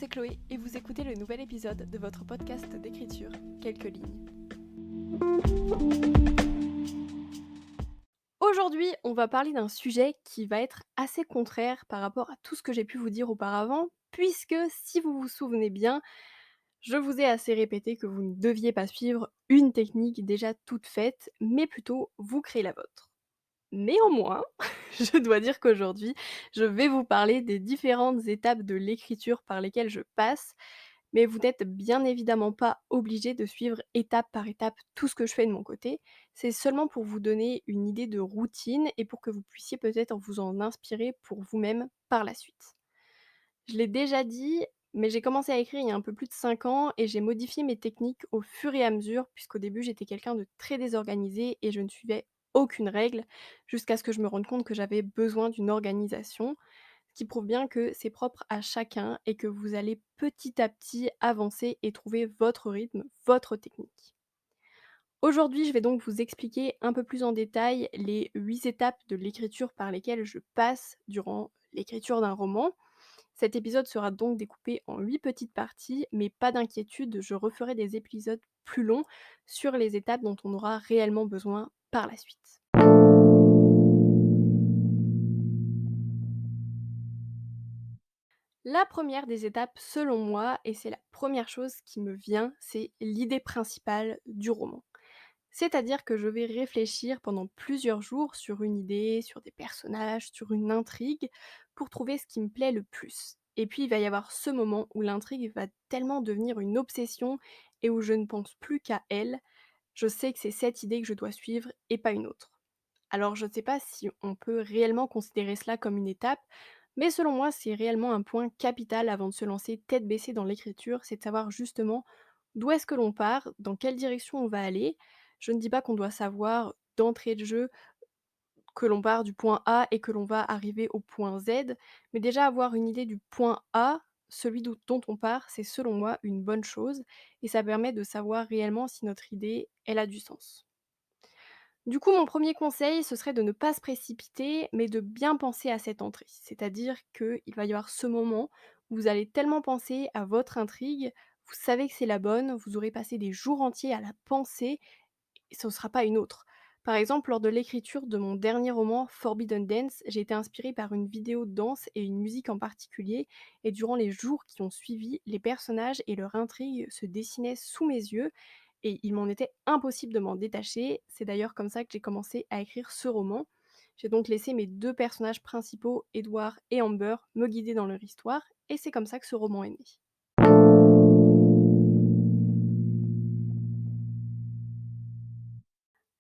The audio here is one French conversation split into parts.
c'est Chloé et vous écoutez le nouvel épisode de votre podcast d'écriture, Quelques lignes. Aujourd'hui, on va parler d'un sujet qui va être assez contraire par rapport à tout ce que j'ai pu vous dire auparavant, puisque si vous vous souvenez bien, je vous ai assez répété que vous ne deviez pas suivre une technique déjà toute faite, mais plutôt vous créer la vôtre. Néanmoins, je dois dire qu'aujourd'hui, je vais vous parler des différentes étapes de l'écriture par lesquelles je passe, mais vous n'êtes bien évidemment pas obligé de suivre étape par étape tout ce que je fais de mon côté. C'est seulement pour vous donner une idée de routine et pour que vous puissiez peut-être vous en inspirer pour vous-même par la suite. Je l'ai déjà dit, mais j'ai commencé à écrire il y a un peu plus de 5 ans et j'ai modifié mes techniques au fur et à mesure, puisqu'au début j'étais quelqu'un de très désorganisé et je ne suivais aucune règle, jusqu'à ce que je me rende compte que j'avais besoin d'une organisation, ce qui prouve bien que c'est propre à chacun et que vous allez petit à petit avancer et trouver votre rythme, votre technique. Aujourd'hui, je vais donc vous expliquer un peu plus en détail les 8 étapes de l'écriture par lesquelles je passe durant l'écriture d'un roman. Cet épisode sera donc découpé en 8 petites parties, mais pas d'inquiétude, je referai des épisodes plus longs sur les étapes dont on aura réellement besoin par la suite. La première des étapes, selon moi, et c'est la première chose qui me vient, c'est l'idée principale du roman. C'est-à-dire que je vais réfléchir pendant plusieurs jours sur une idée, sur des personnages, sur une intrigue, pour trouver ce qui me plaît le plus. Et puis il va y avoir ce moment où l'intrigue va tellement devenir une obsession et où je ne pense plus qu'à elle. Je sais que c'est cette idée que je dois suivre et pas une autre. Alors je ne sais pas si on peut réellement considérer cela comme une étape, mais selon moi c'est réellement un point capital avant de se lancer tête baissée dans l'écriture, c'est de savoir justement d'où est-ce que l'on part, dans quelle direction on va aller. Je ne dis pas qu'on doit savoir d'entrée de jeu que l'on part du point A et que l'on va arriver au point Z, mais déjà avoir une idée du point A, celui dont on part, c'est selon moi une bonne chose, et ça permet de savoir réellement si notre idée, elle a du sens. Du coup, mon premier conseil, ce serait de ne pas se précipiter, mais de bien penser à cette entrée. C'est-à-dire qu'il va y avoir ce moment où vous allez tellement penser à votre intrigue, vous savez que c'est la bonne, vous aurez passé des jours entiers à la penser, et ce ne sera pas une autre. Par exemple, lors de l'écriture de mon dernier roman, Forbidden Dance, j'ai été inspirée par une vidéo de danse et une musique en particulier, et durant les jours qui ont suivi, les personnages et leur intrigue se dessinaient sous mes yeux, et il m'en était impossible de m'en détacher. C'est d'ailleurs comme ça que j'ai commencé à écrire ce roman. J'ai donc laissé mes deux personnages principaux, Edward et Amber, me guider dans leur histoire, et c'est comme ça que ce roman est né.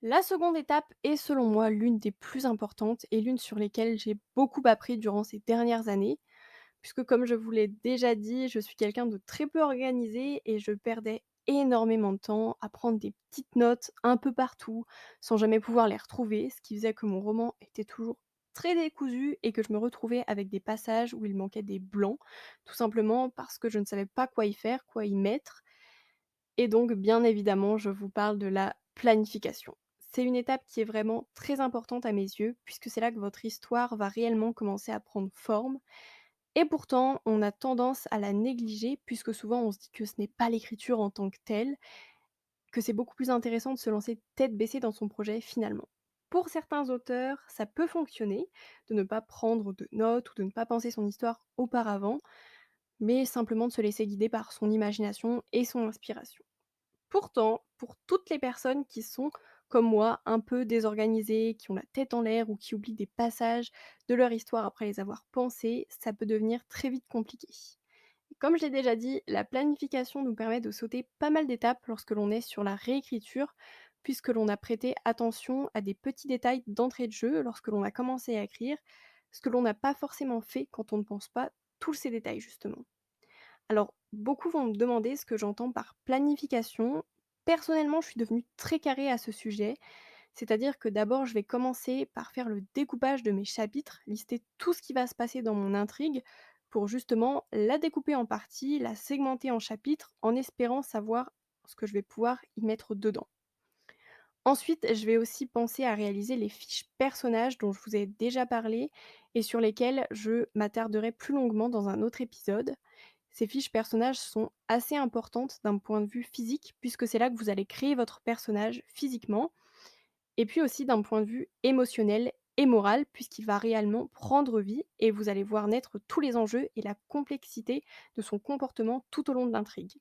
La seconde étape est selon moi l'une des plus importantes et l'une sur lesquelles j'ai beaucoup appris durant ces dernières années, puisque comme je vous l'ai déjà dit, je suis quelqu'un de très peu organisé et je perdais énormément de temps à prendre des petites notes un peu partout, sans jamais pouvoir les retrouver, ce qui faisait que mon roman était toujours très décousu et que je me retrouvais avec des passages où il manquait des blancs, tout simplement parce que je ne savais pas quoi y faire, quoi y mettre. Et donc, bien évidemment, je vous parle de la planification. C'est une étape qui est vraiment très importante à mes yeux, puisque c'est là que votre histoire va réellement commencer à prendre forme. Et pourtant, on a tendance à la négliger, puisque souvent on se dit que ce n'est pas l'écriture en tant que telle, que c'est beaucoup plus intéressant de se lancer tête baissée dans son projet finalement. Pour certains auteurs, ça peut fonctionner, de ne pas prendre de notes ou de ne pas penser son histoire auparavant, mais simplement de se laisser guider par son imagination et son inspiration. Pourtant, pour toutes les personnes qui sont, comme moi, un peu désorganisées, qui ont la tête en l'air ou qui oublient des passages de leur histoire après les avoir pensés, ça peut devenir très vite compliqué. Comme je l'ai déjà dit, la planification nous permet de sauter pas mal d'étapes lorsque l'on est sur la réécriture, puisque l'on a prêté attention à des petits détails d'entrée de jeu lorsque l'on a commencé à écrire, ce que l'on n'a pas forcément fait quand on ne pense pas tous ces détails justement. Alors, beaucoup vont me demander ce que j'entends par planification. Personnellement, je suis devenue très carrée à ce sujet, c'est-à-dire que d'abord, je vais commencer par faire le découpage de mes chapitres, lister tout ce qui va se passer dans mon intrigue, pour justement la découper en parties, la segmenter en chapitres, en espérant savoir ce que je vais pouvoir y mettre dedans. Ensuite, je vais aussi penser à réaliser les fiches personnages dont je vous ai déjà parlé et sur lesquelles je m'attarderai plus longuement dans un autre épisode. Ces fiches personnages sont assez importantes d'un point de vue physique, puisque c'est là que vous allez créer votre personnage physiquement, et puis aussi d'un point de vue émotionnel et moral, puisqu'il va réellement prendre vie et vous allez voir naître tous les enjeux et la complexité de son comportement tout au long de l'intrigue.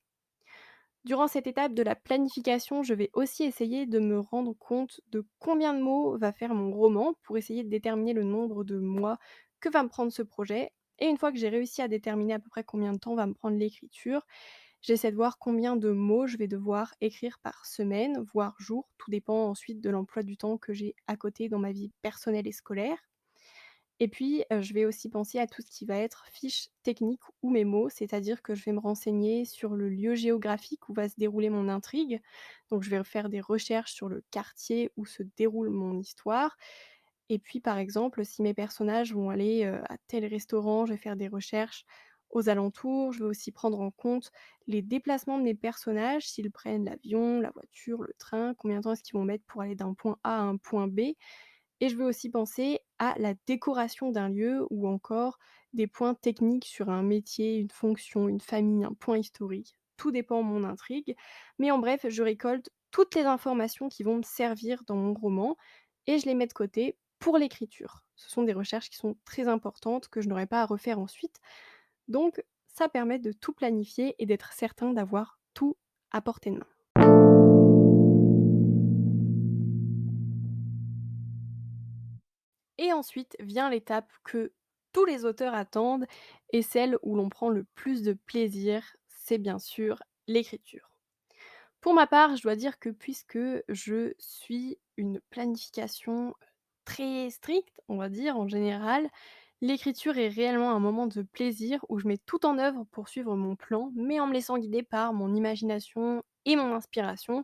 Durant cette étape de la planification, je vais aussi essayer de me rendre compte de combien de mots va faire mon roman pour essayer de déterminer le nombre de mois que va me prendre ce projet. Et une fois que j'ai réussi à déterminer à peu près combien de temps va me prendre l'écriture, j'essaie de voir combien de mots je vais devoir écrire par semaine, voire jour. Tout dépend ensuite de l'emploi du temps que j'ai à côté dans ma vie personnelle et scolaire. Et puis, je vais aussi penser à tout ce qui va être fiche technique ou mémo, c'est-à-dire que je vais me renseigner sur le lieu géographique où va se dérouler mon intrigue. Donc je vais faire des recherches sur le quartier où se déroule mon histoire. Et puis, par exemple, si mes personnages vont aller, à tel restaurant, je vais faire des recherches aux alentours. Je vais aussi prendre en compte les déplacements de mes personnages, s'ils prennent l'avion, la voiture, le train, combien de temps est-ce qu'ils vont mettre pour aller d'un point A à un point B. Et je vais aussi penser à la décoration d'un lieu ou encore des points techniques sur un métier, une fonction, une famille, un point historique. Tout dépend de mon intrigue. Mais en bref, je récolte toutes les informations qui vont me servir dans mon roman et je les mets de côté pour l'écriture. Ce sont des recherches qui sont très importantes que je n'aurai pas à refaire ensuite. Donc, ça permet de tout planifier et d'être certain d'avoir tout à portée de main. Et ensuite vient l'étape que tous les auteurs attendent et celle où l'on prend le plus de plaisir, c'est bien sûr l'écriture. Pour ma part, je dois dire que puisque je suis une planification très stricte, on va dire en général, l'écriture est réellement un moment de plaisir où je mets tout en œuvre pour suivre mon plan, mais en me laissant guider par mon imagination et mon inspiration,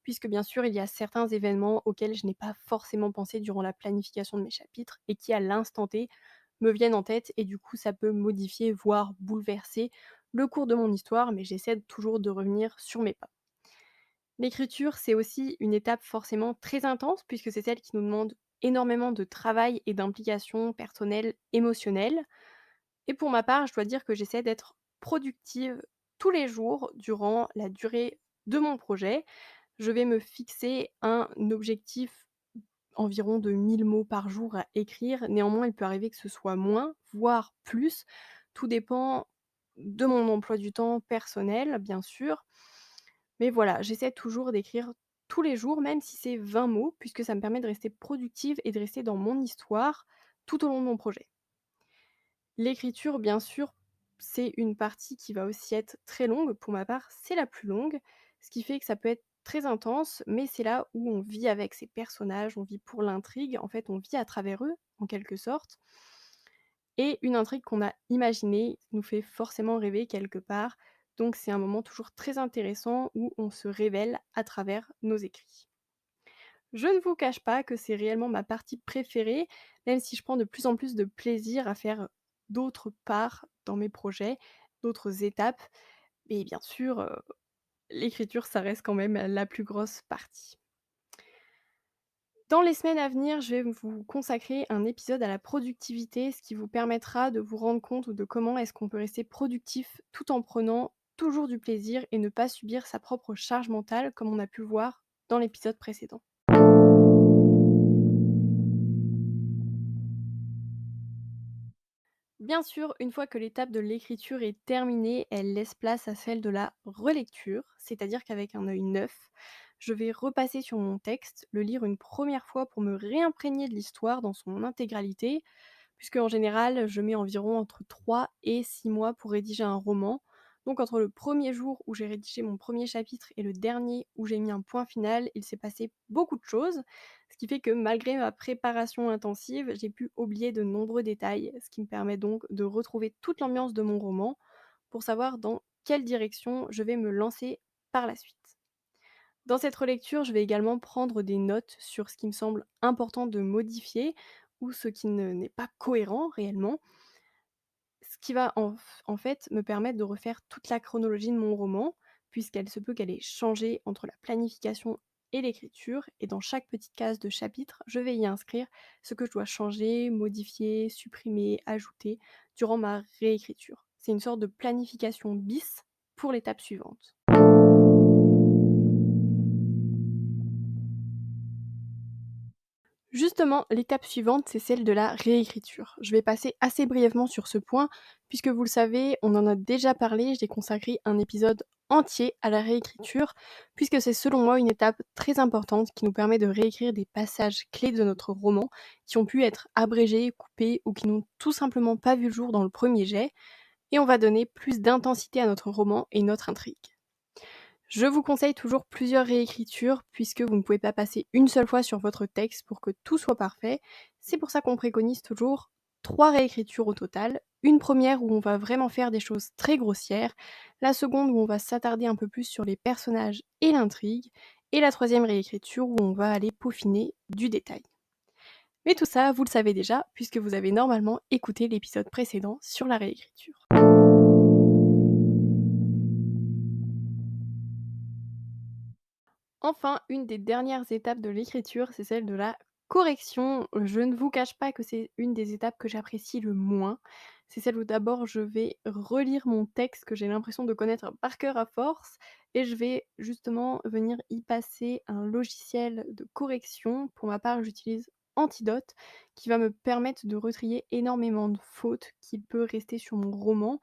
puisque bien sûr, il y a certains événements auxquels je n'ai pas forcément pensé durant la planification de mes chapitres et qui, à l'instant T, me viennent en tête et du coup, ça peut modifier, voire bouleverser le cours de mon histoire, mais j'essaie toujours de revenir sur mes pas. L'écriture, c'est aussi une étape forcément très intense puisque c'est celle qui nous demande énormément de travail et d'implication personnelle, émotionnelle. Et pour ma part, je dois dire que j'essaie d'être productive tous les jours durant la durée de mon projet. Je vais me fixer un objectif environ de 1000 mots par jour à écrire. Néanmoins, il peut arriver que ce soit moins, voire plus. Tout dépend de mon emploi du temps personnel, bien sûr. Mais voilà, j'essaie toujours d'écrire tous les jours, même si c'est 20 mots, puisque ça me permet de rester productive et de rester dans mon histoire tout au long de mon projet. L'écriture, bien sûr, c'est une partie qui va aussi être très longue. Pour ma part, c'est la plus longue, ce qui fait que ça peut être très intense, mais c'est là où on vit avec ces personnages, on vit pour l'intrigue, en fait, on vit à travers eux, en quelque sorte. Et une intrigue qu'on a imaginée nous fait forcément rêver quelque part, donc c'est un moment toujours très intéressant où on se révèle à travers nos écrits. Je ne vous cache pas que c'est réellement ma partie préférée, même si je prends de plus en plus de plaisir à faire d'autres parts dans mes projets, d'autres étapes. Mais bien sûr, l'écriture, ça reste quand même la plus grosse partie. Dans les semaines à venir, je vais vous consacrer un épisode à la productivité, ce qui vous permettra de vous rendre compte de comment est-ce qu'on peut rester productif tout en prenant toujours du plaisir et ne pas subir sa propre charge mentale, comme on a pu le voir dans l'épisode précédent. Bien sûr, une fois que l'étape de l'écriture est terminée, elle laisse place à celle de la relecture, c'est-à-dire qu'avec un œil neuf, je vais repasser sur mon texte, le lire une première fois pour me réimprégner de l'histoire dans son intégralité, puisque en général, je mets environ entre 3 et 6 mois pour rédiger un roman. Donc entre le premier jour où j'ai rédigé mon premier chapitre et le dernier où j'ai mis un point final, il s'est passé beaucoup de choses, ce qui fait que malgré ma préparation intensive, j'ai pu oublier de nombreux détails, ce qui me permet donc de retrouver toute l'ambiance de mon roman pour savoir dans quelle direction je vais me lancer par la suite. Dans cette relecture, je vais également prendre des notes sur ce qui me semble important de modifier ou ce qui n'est pas cohérent réellement, ce qui va en fait me permettre de refaire toute la chronologie de mon roman, puisqu'elle se peut qu'elle ait changé entre la planification et l'écriture, et dans chaque petite case de chapitre, je vais y inscrire ce que je dois changer, modifier, supprimer, ajouter durant ma réécriture. C'est une sorte de planification bis pour l'étape suivante. Justement, l'étape suivante, c'est celle de la réécriture. Je vais passer assez brièvement sur ce point, puisque vous le savez, on en a déjà parlé, j'ai consacré un épisode entier à la réécriture, puisque c'est selon moi une étape très importante qui nous permet de réécrire des passages clés de notre roman qui ont pu être abrégés, coupés ou qui n'ont tout simplement pas vu le jour dans le premier jet, et on va donner plus d'intensité à notre roman et notre intrigue. Je vous conseille toujours plusieurs réécritures puisque vous ne pouvez pas passer une seule fois sur votre texte pour que tout soit parfait. C'est pour ça qu'on préconise toujours 3 réécritures au total. Une première où on va vraiment faire des choses très grossières, la seconde où on va s'attarder un peu plus sur les personnages et l'intrigue, et la troisième réécriture où on va aller peaufiner du détail. Mais tout ça, vous le savez déjà, puisque vous avez normalement écouté l'épisode précédent sur la réécriture. Enfin, une des dernières étapes de l'écriture, c'est celle de la correction. Je ne vous cache pas que c'est une des étapes que j'apprécie le moins. C'est celle où d'abord je vais relire mon texte que j'ai l'impression de connaître par cœur à force et je vais justement venir y passer un logiciel de correction. Pour ma part, j'utilise Antidote qui va me permettre de retrier énormément de fautes qu'il peut rester sur mon roman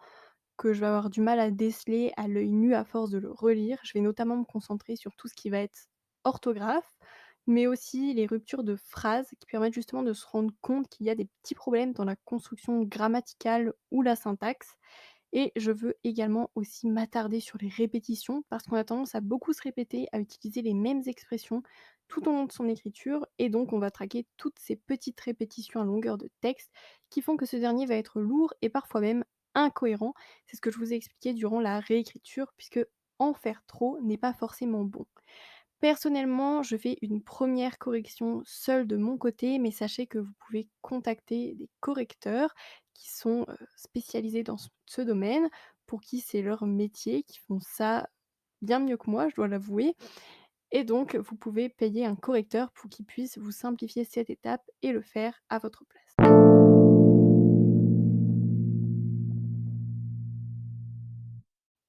que je vais avoir du mal à déceler à l'œil nu à force de le relire. Je vais notamment me concentrer sur tout ce qui va être orthographe, mais aussi les ruptures de phrases qui permettent justement de se rendre compte qu'il y a des petits problèmes dans la construction grammaticale ou la syntaxe. Et je veux également aussi m'attarder sur les répétitions parce qu'on a tendance à beaucoup se répéter, à utiliser les mêmes expressions tout au long de son écriture et donc on va traquer toutes ces petites répétitions à longueur de texte qui font que ce dernier va être lourd et parfois même incohérent. C'est ce que je vous ai expliqué durant la réécriture puisque en faire trop n'est pas forcément bon. Personnellement, je fais une première correction seule de mon côté, mais sachez que vous pouvez contacter des correcteurs qui sont, spécialisés dans ce domaine, pour qui c'est leur métier, qui font ça bien mieux que moi, je dois l'avouer et donc vous pouvez payer un correcteur pour qu'il puisse vous simplifier cette étape et le faire à votre place.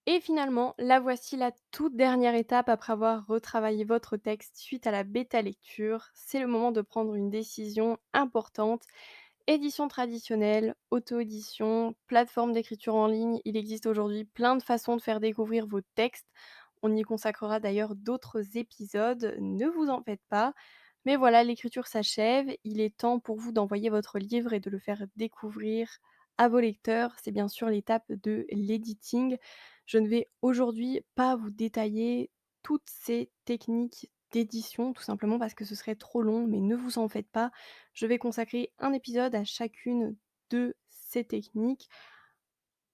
Et finalement, la voici la toute dernière étape après avoir retravaillé votre texte suite à la bêta lecture. C'est le moment de prendre une décision importante. Édition traditionnelle, auto-édition, plateforme d'écriture en ligne, il existe aujourd'hui plein de façons de faire découvrir vos textes. On y consacrera d'ailleurs d'autres épisodes, ne vous en faites pas. Mais voilà, l'écriture s'achève, il est temps pour vous d'envoyer votre livre et de le faire découvrir à vos lecteurs. C'est bien sûr l'étape de l'editing. Je ne vais aujourd'hui pas vous détailler toutes ces techniques d'édition, tout simplement parce que ce serait trop long, mais ne vous en faites pas. Je vais consacrer un épisode à chacune de ces techniques.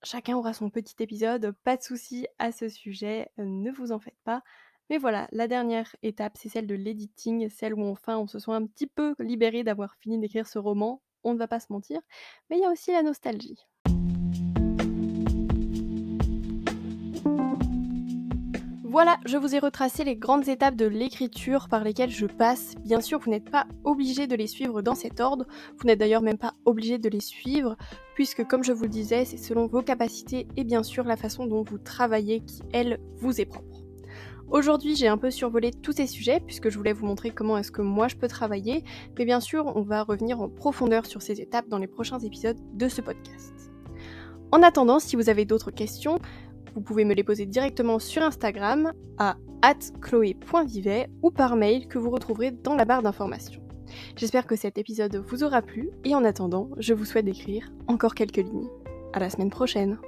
Chacun aura son petit épisode, pas de souci à ce sujet, ne vous en faites pas. Mais voilà, la dernière étape, c'est celle de l'editing, celle où enfin on se sent un petit peu libéré d'avoir fini d'écrire ce roman, on ne va pas se mentir, mais il y a aussi la nostalgie. Voilà, je vous ai retracé les grandes étapes de l'écriture par lesquelles je passe. Bien sûr, vous n'êtes pas obligé de les suivre dans cet ordre, vous n'êtes d'ailleurs même pas obligé de les suivre, puisque comme je vous le disais, c'est selon vos capacités et bien sûr la façon dont vous travaillez qui, elle, vous est propre. Aujourd'hui, j'ai un peu survolé tous ces sujets, puisque je voulais vous montrer comment est-ce que moi je peux travailler, mais bien sûr, on va revenir en profondeur sur ces étapes dans les prochains épisodes de ce podcast. En attendant, si vous avez d'autres questions, vous pouvez me les poser directement sur Instagram à @chloé.vivet ou par mail que vous retrouverez dans la barre d'informations. J'espère que cet épisode vous aura plu et en attendant, je vous souhaite d'écrire encore quelques lignes. À la semaine prochaine.